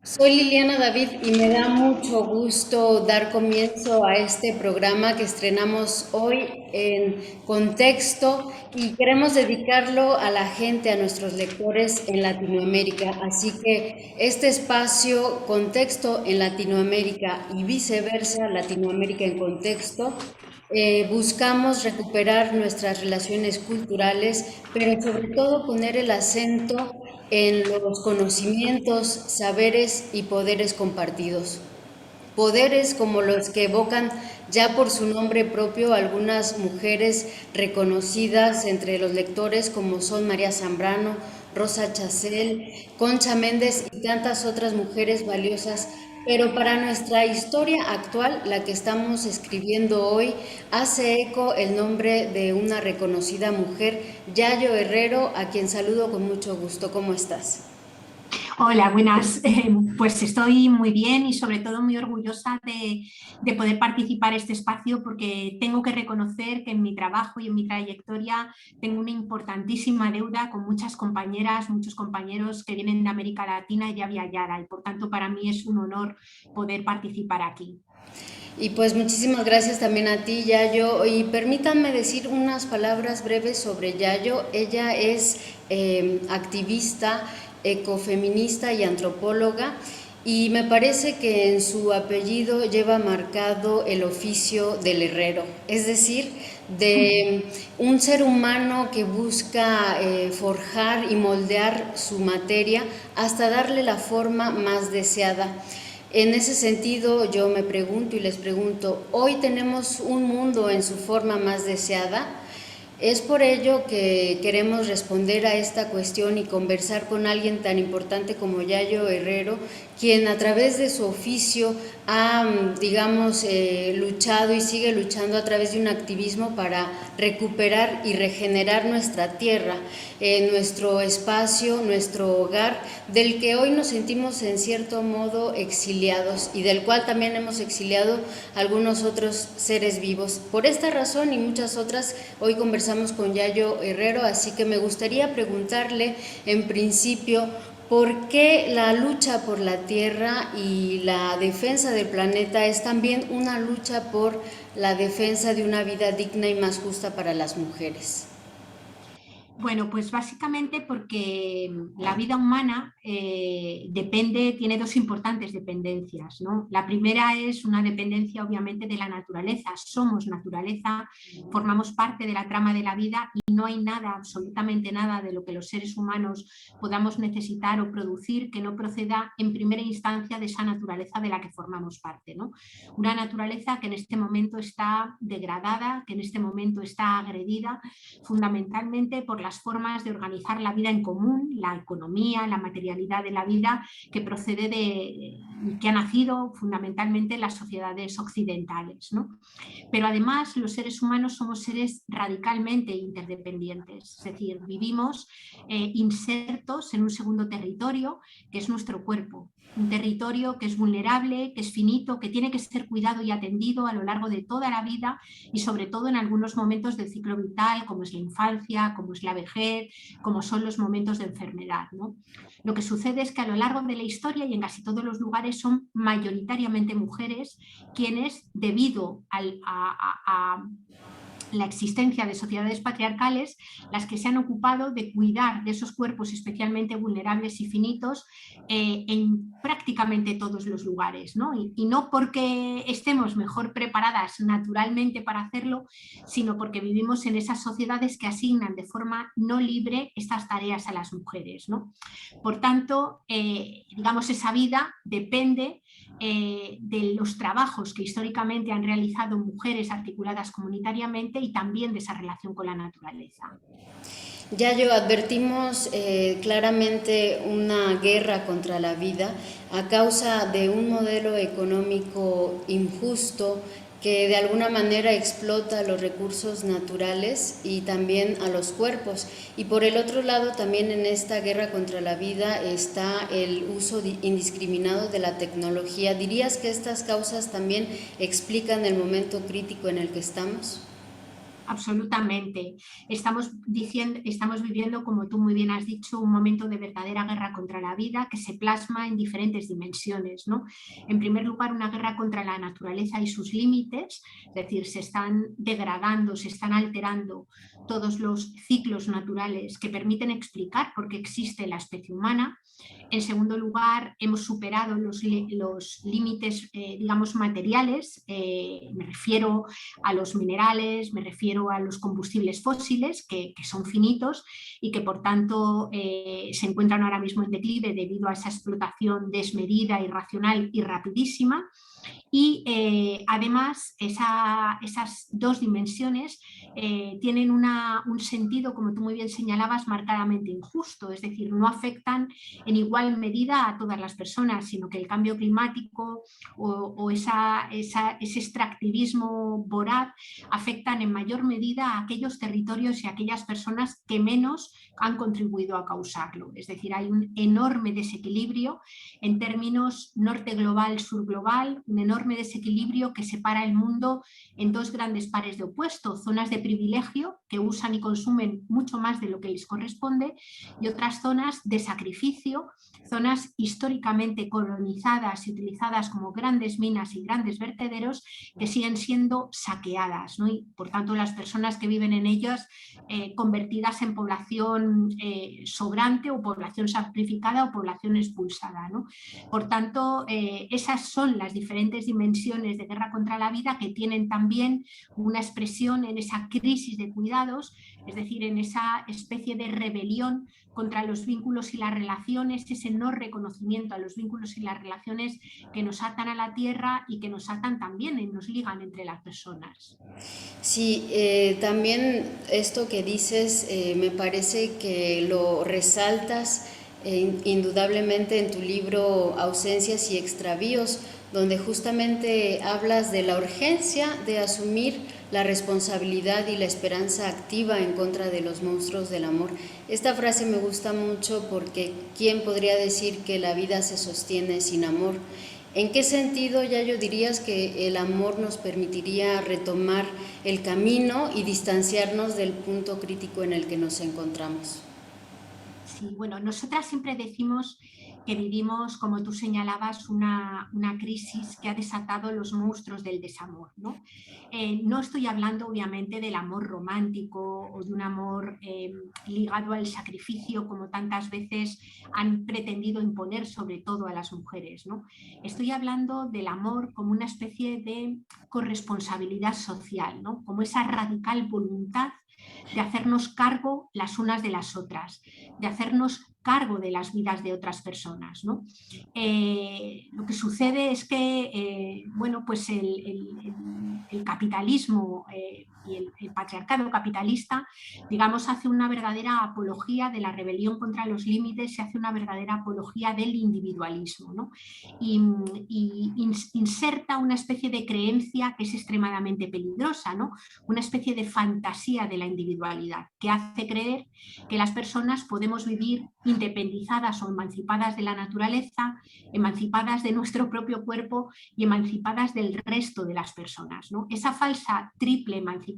Soy Liliana David y me da mucho gusto dar comienzo a este programa que estrenamos hoy en Contexto y queremos dedicarlo a la gente, a nuestros lectores en Latinoamérica. Así que este espacio, Contexto en Latinoamérica y viceversa, Latinoamérica en Contexto, buscamos recuperar nuestras relaciones culturales, pero sobre todo poner el acento en los conocimientos, saberes y poderes compartidos. Poderes como los que evocan ya por su nombre propio algunas mujeres reconocidas entre los lectores como son María Zambrano, Rosa Chacel, Concha Méndez y tantas otras mujeres valiosas. Pero para nuestra historia actual, la que estamos escribiendo hoy, hace eco el nombre de una reconocida mujer, Yayo Herrero, a quien saludo con mucho gusto. ¿Cómo estás? Hola, buenas. Pues estoy muy bien y sobre todo muy orgullosa de poder participar en este espacio porque tengo que reconocer que en mi trabajo y en mi trayectoria tengo una importantísima deuda con muchas compañeras, muchos compañeros que vienen de América Latina y de Avia Yara y por tanto para mí es un honor poder participar aquí. Y pues muchísimas gracias también a ti, Yayo. Y permítanme decir unas palabras breves sobre Yayo. Ella es activista, ecofeminista y antropóloga. Y me parece que en su apellido lleva marcado el oficio del herrero, es decir, de un ser humano que busca forjar y moldear su materia hasta darle la forma más deseada. En ese sentido, yo me pregunto y les pregunto, ¿hoy tenemos un mundo en su forma más deseada? Es por ello que queremos responder a esta cuestión y conversar con alguien tan importante como Yayo Herrero, quien a través de su oficio ha, digamos, luchado y sigue luchando a través de un activismo para recuperar y regenerar nuestra tierra, nuestro espacio, nuestro hogar, del que hoy nos sentimos en cierto modo exiliados y del cual también hemos exiliado algunos otros seres vivos. Por esta razón y muchas otras, hoy conversamos con Yayo Herrero, así que me gustaría preguntarle en principio, ¿por qué la lucha por la tierra y la defensa del planeta es también una lucha por la defensa de una vida digna y más justa para las mujeres? Bueno, pues básicamente porque la vida humana depende, tiene dos importantes dependencias, ¿no? La primera es una dependencia obviamente de la naturaleza, somos naturaleza, formamos parte de la trama de la vida y no hay nada, absolutamente nada de lo que los seres humanos podamos necesitar o producir que no proceda en primera instancia de esa naturaleza de la que formamos parte, ¿no? Una naturaleza que en este momento está degradada, que en este momento está agredida fundamentalmente por las formas de organizar la vida en común, la economía, la materialidad de la vida que procede de, que ha nacido fundamentalmente en las sociedades occidentales, ¿no? Pero además los seres humanos somos seres radicalmente interdependientes, es decir, vivimos insertos en un segundo territorio que es nuestro cuerpo, un territorio que es vulnerable, que es finito, que tiene que ser cuidado y atendido a lo largo de toda la vida y sobre todo en algunos momentos del ciclo vital, como es la infancia, como es la vejez, como son los momentos de enfermedad, ¿no? Lo que sucede es que a lo largo de la historia y en casi todos los lugares son mayoritariamente mujeres quienes, debido a la existencia de sociedades patriarcales, las que se han ocupado de cuidar de esos cuerpos especialmente vulnerables y finitos en prácticamente todos los lugares, ¿no? Y no porque estemos mejor preparadas naturalmente para hacerlo, sino porque vivimos en esas sociedades que asignan de forma no libre estas tareas a las mujeres, ¿no? Por tanto, digamos, esa vida depende de los trabajos que históricamente han realizado mujeres articuladas comunitariamente y también de esa relación con la naturaleza. Yayo, advertimos claramente una guerra contra la vida a causa de un modelo económico injusto que de alguna manera explota los recursos naturales y también a los cuerpos. Y por el otro lado, también en esta guerra contra la vida está el uso indiscriminado de la tecnología. ¿Dirías que estas causas también explican el momento crítico en el que estamos? Absolutamente. Estamos viviendo, como tú muy bien has dicho, un momento de verdadera guerra contra la vida que se plasma en diferentes dimensiones, ¿no? En primer lugar, una guerra contra la naturaleza y sus límites, es decir, se están degradando, se están alterando todos los ciclos naturales que permiten explicar por qué existe la especie humana. En segundo lugar, hemos superado los límites, digamos, materiales. Me refiero a los minerales, me refiero a los combustibles fósiles, que son finitos y que, por tanto, se encuentran ahora mismo en declive debido a esa explotación desmedida, irracional y rapidísima. Y además esas dos dimensiones tienen un sentido, como tú muy bien señalabas, marcadamente injusto, es decir, no afectan en igual medida a todas las personas, sino que el cambio climático o ese extractivismo voraz afectan en mayor medida a aquellos territorios y a aquellas personas que menos han contribuido a causarlo. Es decir, hay un enorme desequilibrio en términos norte global, sur global, un enorme desequilibrio que separa el mundo en dos grandes pares de opuestos, zonas de privilegio que usan y consumen mucho más de lo que les corresponde y otras zonas de sacrificio, zonas históricamente colonizadas y utilizadas como grandes minas y grandes vertederos que siguen siendo saqueadas, ¿no? Y por tanto las personas que viven en ellas convertidas en población sobrante o población sacrificada o población expulsada, ¿no? Por tanto, esas son las diferentes dimensiones de guerra contra la vida que tienen también una expresión en esa crisis de cuidados, es decir, en esa especie de rebelión contra los vínculos y las relaciones, ese no reconocimiento a los vínculos y las relaciones que nos atan a la tierra y que nos atan también y nos ligan entre las personas. Sí, también esto que dices me parece que lo resaltas indudablemente en tu libro Ausencias y extravíos, donde justamente hablas de la urgencia de asumir la responsabilidad y la esperanza activa en contra de los monstruos del amor. Esta frase me gusta mucho porque ¿quién podría decir que la vida se sostiene sin amor? ¿En qué sentido, Yayo, dirías que el amor nos permitiría retomar el camino y distanciarnos del punto crítico en el que nos encontramos? Sí, bueno, nosotras siempre decimos que vivimos, como tú señalabas, una crisis que ha desatado los monstruos del desamor, ¿no? No estoy hablando, obviamente, del amor romántico o de un amor ligado al sacrificio, como tantas veces han pretendido imponer sobre todo a las mujeres, ¿no? Estoy hablando del amor como una especie de corresponsabilidad social, ¿no? Como esa radical voluntad de hacernos cargo las unas de las otras, de hacernos cargo de las vidas de otras personas, ¿no? Lo que sucede es que bueno, pues el capitalismo y el patriarcado capitalista, digamos, hace una verdadera apología de la rebelión contra los límites y hace una verdadera apología del individualismo, ¿no? Y inserta una especie de creencia que es extremadamente peligrosa, ¿no? Una especie de fantasía de la individualidad que hace creer que las personas podemos vivir independizadas o emancipadas de la naturaleza, emancipadas de nuestro propio cuerpo y emancipadas del resto de las personas, ¿no? Esa falsa triple emancipación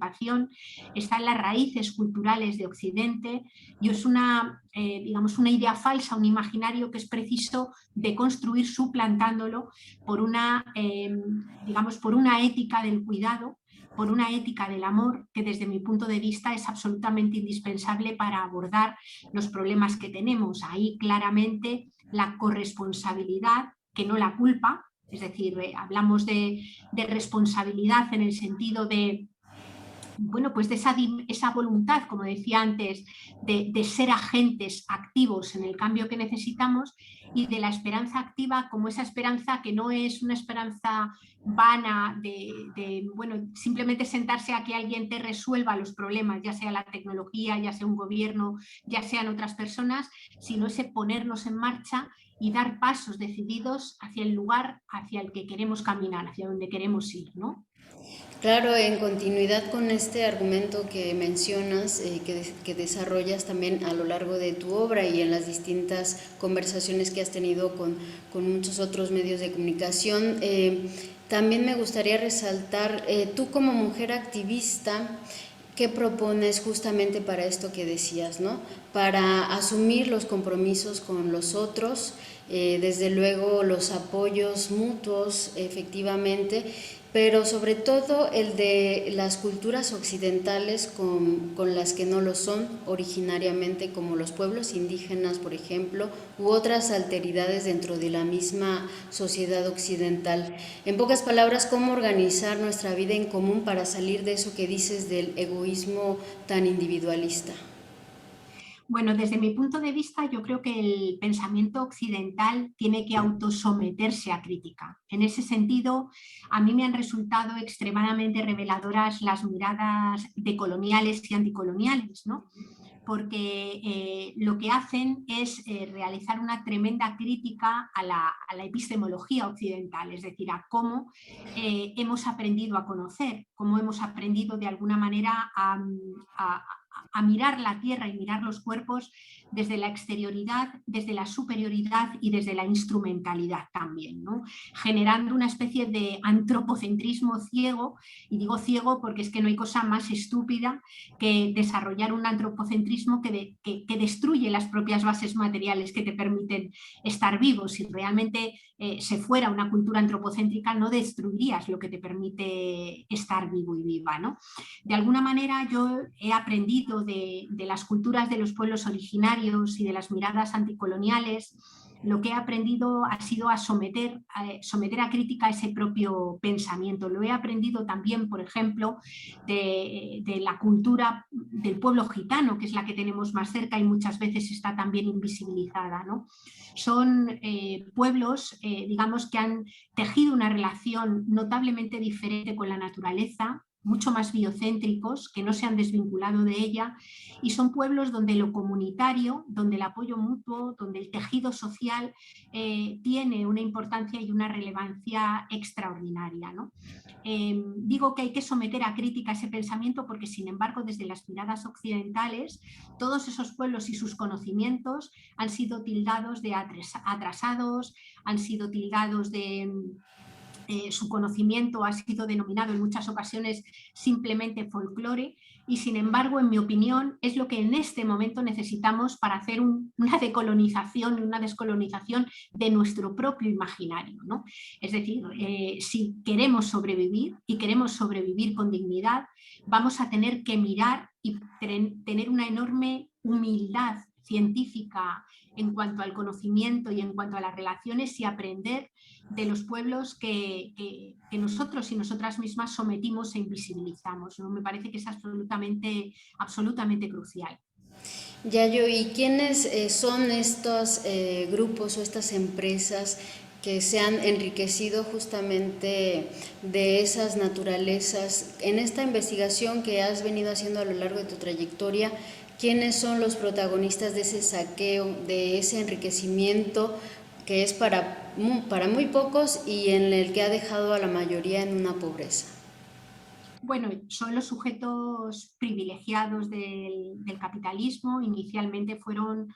está en las raíces culturales de Occidente y es digamos, una idea falsa, un imaginario que es preciso deconstruir suplantándolo por digamos, por una ética del cuidado, por una ética del amor que desde mi punto de vista es absolutamente indispensable para abordar los problemas que tenemos. Ahí claramente la corresponsabilidad, que no la culpa, es decir, hablamos de responsabilidad en el sentido de, bueno, pues de esa voluntad, como decía antes, de ser agentes activos en el cambio que necesitamos y de la esperanza activa como esa esperanza que no es una esperanza vana bueno, simplemente sentarse a que alguien te resuelva los problemas, ya sea la tecnología, ya sea un gobierno, ya sean otras personas, sino ese ponernos en marcha y dar pasos decididos hacia el lugar hacia el que queremos caminar, hacia donde queremos ir, ¿no? Claro, en continuidad con este argumento que mencionas, que desarrollas también a lo largo de tu obra y en las distintas conversaciones que has tenido con muchos otros medios de comunicación, también me gustaría resaltar, tú como mujer activista, ¿qué propones justamente para esto que decías, ¿no? Para asumir los compromisos con los otros, desde luego los apoyos mutuos, efectivamente, pero sobre todo el de las culturas occidentales con las que no lo son originariamente, como los pueblos indígenas, por ejemplo, u otras alteridades dentro de la misma sociedad occidental. En pocas palabras, ¿cómo organizar nuestra vida en común para salir de eso que dices del egoísmo tan individualista? Bueno, desde mi punto de vista, yo creo que el pensamiento occidental tiene que autosometerse a crítica. En ese sentido, a mí me han resultado extremadamente reveladoras las miradas decoloniales y anticoloniales, ¿no? Porque lo que hacen es realizar una tremenda crítica a la epistemología occidental, es decir, a cómo hemos aprendido a conocer, cómo hemos aprendido de alguna manera a mirar la tierra y mirar los cuerpos desde la exterioridad, desde la superioridad y desde la instrumentalidad también, ¿no? Generando una especie de antropocentrismo ciego, y digo ciego porque es que no hay cosa más estúpida que desarrollar un antropocentrismo que destruye las propias bases materiales que te permiten estar vivos. Si realmente se fuera una cultura antropocéntrica, no destruirías lo que te permite estar vivo y viva, ¿no? De alguna manera yo he aprendido de las culturas de los pueblos originarios y de las miradas anticoloniales. Lo que he aprendido ha sido a someter a crítica ese propio pensamiento. Lo he aprendido también, por ejemplo, de la cultura del pueblo gitano, que es la que tenemos más cerca y muchas veces está también invisibilizada, ¿no? Son pueblos, digamos, que han tejido una relación notablemente diferente con la naturaleza, mucho más biocéntricos, que no se han desvinculado de ella, y son pueblos donde lo comunitario, donde el apoyo mutuo, donde el tejido social tiene una importancia y una relevancia extraordinaria, ¿no? Digo que hay que someter a crítica ese pensamiento porque, sin embargo, desde las miradas occidentales, todos esos pueblos y sus conocimientos han sido tildados de atrasados, han sido tildados de su conocimiento ha sido denominado en muchas ocasiones simplemente folclore y, sin embargo, en mi opinión, es lo que en este momento necesitamos para hacer una decolonización y una descolonización de nuestro propio imaginario, ¿no? Es decir, si queremos sobrevivir y queremos sobrevivir con dignidad, vamos a tener que mirar y tener una enorme humildad científica en cuanto al conocimiento y en cuanto a las relaciones y aprender de los pueblos que nosotros y nosotras mismas sometimos e invisibilizamos, ¿no? Me parece que es absolutamente crucial. Yayo, ¿y quiénes son estos grupos o estas empresas que se han enriquecido justamente de esas naturalezas? En esta investigación que has venido haciendo a lo largo de tu trayectoria, ¿quiénes son los protagonistas de ese saqueo, de ese enriquecimiento que es para muy pocos y en el que ha dejado a la mayoría en una pobreza? Bueno, son los sujetos privilegiados del capitalismo. Inicialmente fueron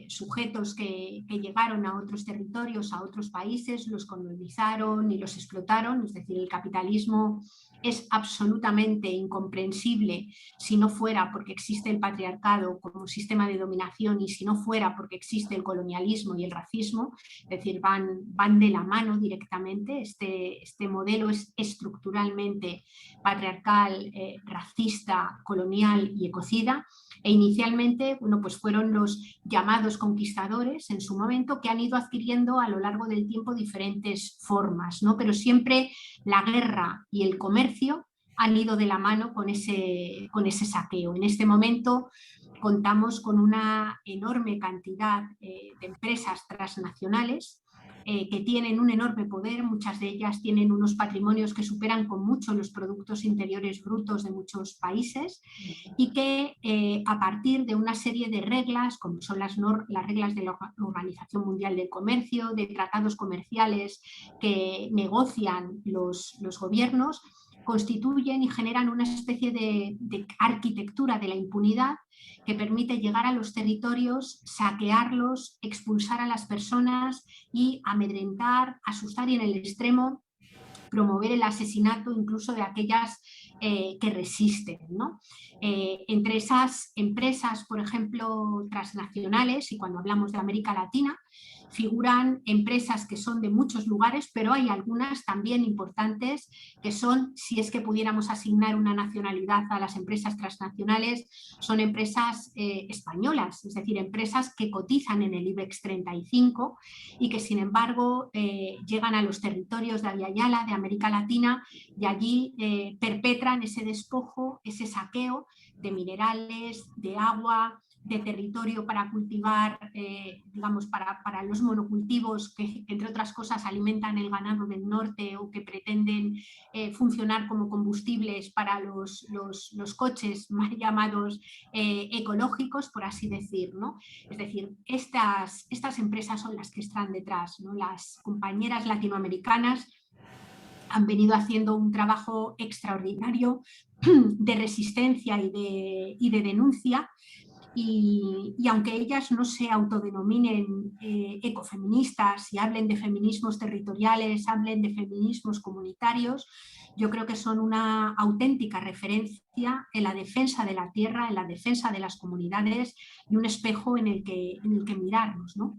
sujetos que llegaron a otros territorios, a otros países, los colonizaron y los explotaron. Es decir, el capitalismo es absolutamente incomprensible si no fuera porque existe el patriarcado como sistema de dominación y si no fuera porque existe el colonialismo y el racismo. Es decir, van de la mano directamente. Este modelo es estructuralmente patriarcal, racista, colonial y ecocida. E inicialmente, bueno, pues fueron los llamados conquistadores en su momento que han ido adquiriendo a lo largo del tiempo diferentes formas, ¿no? Pero siempre la guerra y el comercio han ido de la mano con ese saqueo. En este momento contamos con una enorme cantidad de empresas transnacionales que tienen un enorme poder. Muchas de ellas tienen unos patrimonios que superan con mucho los productos interiores brutos de muchos países y que a partir de una serie de reglas, como son las reglas de la Organización Mundial del Comercio, de tratados comerciales que negocian los gobiernos, constituyen y generan una especie de arquitectura de la impunidad que permite llegar a los territorios, saquearlos, expulsar a las personas y amedrentar, asustar y en el extremo promover el asesinato incluso de aquellas que resisten, ¿no? Entre esas empresas, por ejemplo, transnacionales, y cuando hablamos de América Latina, figuran empresas que son de muchos lugares, pero hay algunas también importantes que son, si es que pudiéramos asignar una nacionalidad a las empresas transnacionales, son empresas españolas, es decir, empresas que cotizan en el IBEX 35 y que sin embargo llegan a los territorios de Ayala, de América Latina, y allí perpetran ese despojo, ese saqueo de minerales, de agua, de territorio para cultivar, digamos, para los monocultivos que, entre otras cosas, alimentan el ganado del norte o que pretenden funcionar como combustibles para los coches mal llamados ecológicos, por así decir, ¿no? Es decir, estas empresas son las que están detrás, ¿no? Las compañeras latinoamericanas han venido haciendo un trabajo extraordinario de resistencia y de denuncia. Y aunque ellas no se autodenominen ecofeministas y hablen de feminismos territoriales, hablen de feminismos comunitarios, yo creo que son una auténtica referencia en la defensa de la tierra, en la defensa de las comunidades y un espejo en el que mirarnos, ¿no?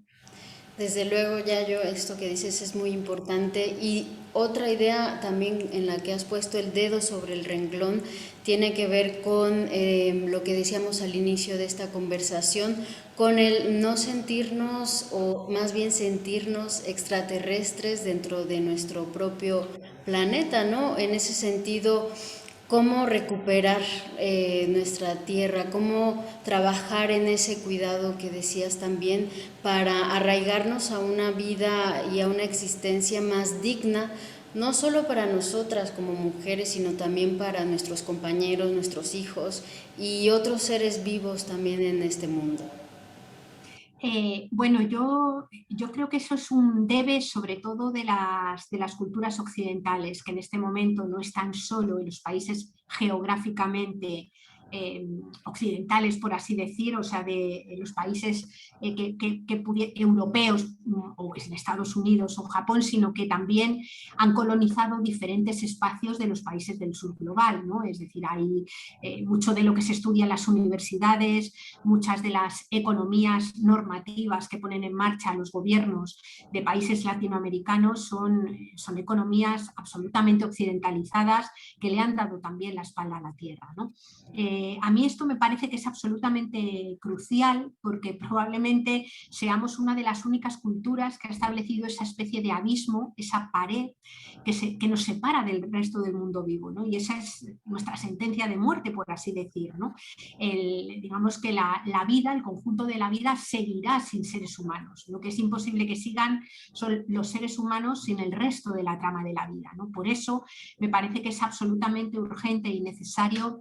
Desde luego, Yayo, esto que dices es muy importante. Y otra idea también en la que has puesto el dedo sobre el renglón tiene que ver con lo que decíamos al inicio de esta conversación, con el no sentirnos, o más bien sentirnos extraterrestres dentro de nuestro propio planeta, ¿no? En ese sentido, cómo recuperar nuestra tierra, cómo trabajar en ese cuidado que decías también para arraigarnos a una vida y a una existencia más digna, no solo para nosotras como mujeres, sino también para nuestros compañeros, nuestros hijos y otros seres vivos también en este mundo. Bueno, yo creo que eso es un debe sobre todo de las culturas occidentales, que en este momento no están solo en los países geográficamente occidentales, por así decir, o sea, de los países europeos o en Estados Unidos o Japón, sino que también han colonizado diferentes espacios de los países del sur global, ¿no? Es decir, hay mucho de lo que se estudia en las universidades, muchas de las economías normativas que ponen en marcha los gobiernos de países latinoamericanos son economías absolutamente occidentalizadas que le han dado también la espalda a la tierra, ¿no? A mí esto me parece que es absolutamente crucial porque probablemente seamos una de las únicas culturas que ha establecido esa especie de abismo, esa pared que nos separa del resto del mundo vivo, ¿no? Y esa es nuestra sentencia de muerte, por así decir, ¿no? Digamos que la vida, el conjunto de la vida seguirá sin seres humanos. Lo que es imposible que sigan son los seres humanos sin el resto de la trama de la vida, ¿no? Por eso me parece que es absolutamente urgente y necesario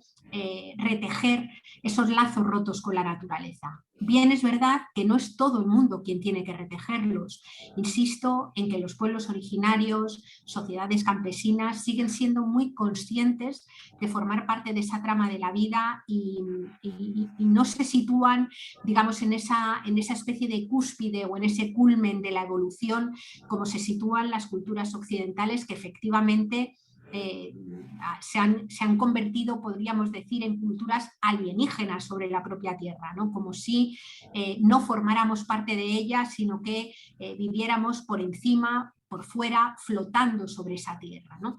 retejer esos lazos rotos con la naturaleza. Bien, es verdad que no es todo el mundo quien tiene que retejerlos. Insisto en que los pueblos originarios, sociedades campesinas, siguen siendo muy conscientes de formar parte de esa trama de la vida y no se sitúan, digamos, en esa especie de cúspide o en ese culmen de la evolución como se sitúan las culturas occidentales que efectivamente se han convertido, podríamos decir, en culturas alienígenas sobre la propia Tierra, ¿no? Como si no formáramos parte de ella, sino que viviéramos por encima, por fuera, flotando sobre esa Tierra, ¿no?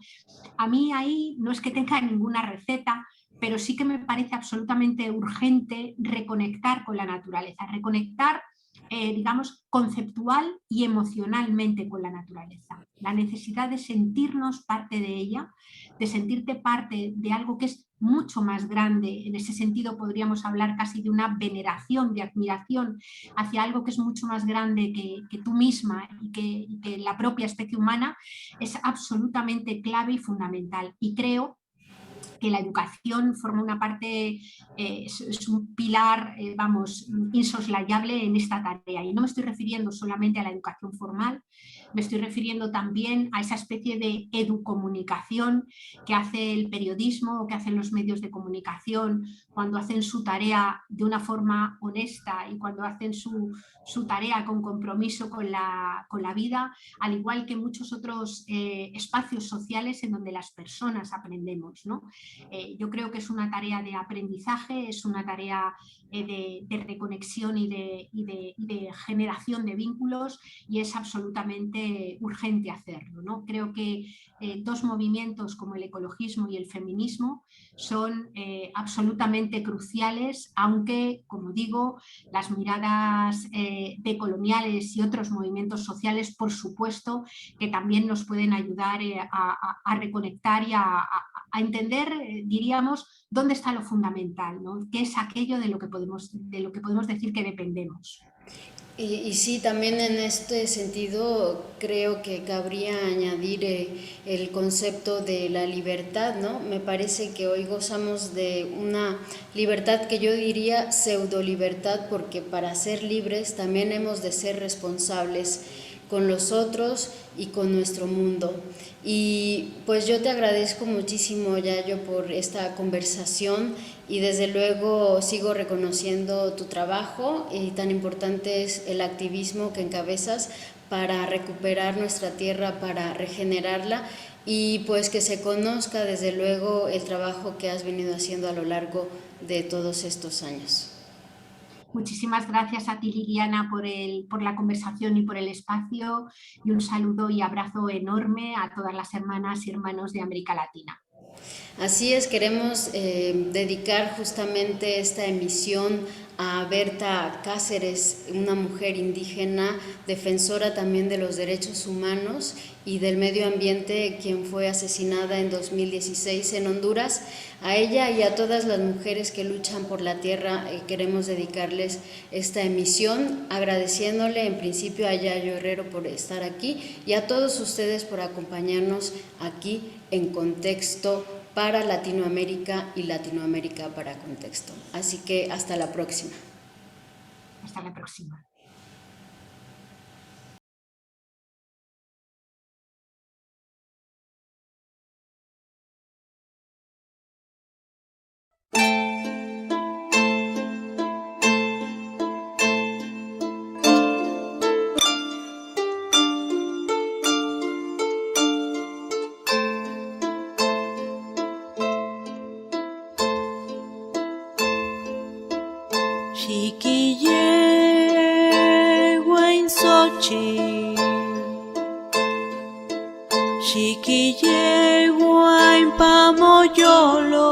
A mí ahí no es que tenga ninguna receta, pero sí que me parece absolutamente urgente reconectar con la naturaleza, reconectar digamos, conceptual y emocionalmente con la naturaleza. La necesidad de sentirnos parte de ella, de sentirte parte de algo que es mucho más grande. En ese sentido podríamos hablar casi de una veneración, de admiración hacia algo que es mucho más grande que tú misma y que la propia especie humana, es absolutamente clave y fundamental. Y creo que la educación forma una parte, es un pilar, vamos, insoslayable en esta tarea. Y no me estoy refiriendo solamente a la educación formal, me estoy refiriendo también a esa especie de educomunicación que hace el periodismo o que hacen los medios de comunicación cuando hacen su tarea de una forma honesta y cuando hacen su tarea con compromiso con la vida, al igual que muchos otros espacios sociales en donde las personas aprendemos, ¿no? Yo creo que es una tarea de aprendizaje, es una tarea de reconexión y de generación de vínculos, y es absolutamente urgente hacerlo, ¿no? Creo que dos movimientos como el ecologismo y el feminismo son absolutamente cruciales, aunque, como digo, las miradas decoloniales y otros movimientos sociales, por supuesto, que también nos pueden ayudar a reconectar y a entender, diríamos, dónde está lo fundamental, ¿no? ¿Qué es aquello de lo que podemos decir que dependemos? Y sí, también en este sentido creo que cabría añadir el concepto de la libertad, ¿no? Me parece que hoy gozamos de una libertad que yo diría pseudo libertad, porque para ser libres también hemos de ser responsables con los otros y con nuestro mundo. Y pues yo te agradezco muchísimo, Yayo, por esta conversación, y desde luego sigo reconociendo tu trabajo, y tan importante es el activismo que encabezas para recuperar nuestra tierra, para regenerarla, y pues que se conozca desde luego el trabajo que has venido haciendo a lo largo de todos estos años. Muchísimas gracias a ti, Liliana, por la conversación y por el espacio, y un saludo y abrazo enorme a todas las hermanas y hermanos de América Latina. Así es, queremos dedicar justamente esta emisión a Berta Cáceres, una mujer indígena, defensora también de los derechos humanos y del medio ambiente, quien fue asesinada en 2016 en Honduras. A ella y a todas las mujeres que luchan por la tierra queremos dedicarles esta emisión, agradeciéndole en principio a Yayo Herrero por estar aquí, y a todos ustedes por acompañarnos aquí en Contexto para Latinoamérica y Latinoamérica para Contexto. Así que hasta la próxima. Hasta la próxima. Xiquille guain pamoyolo.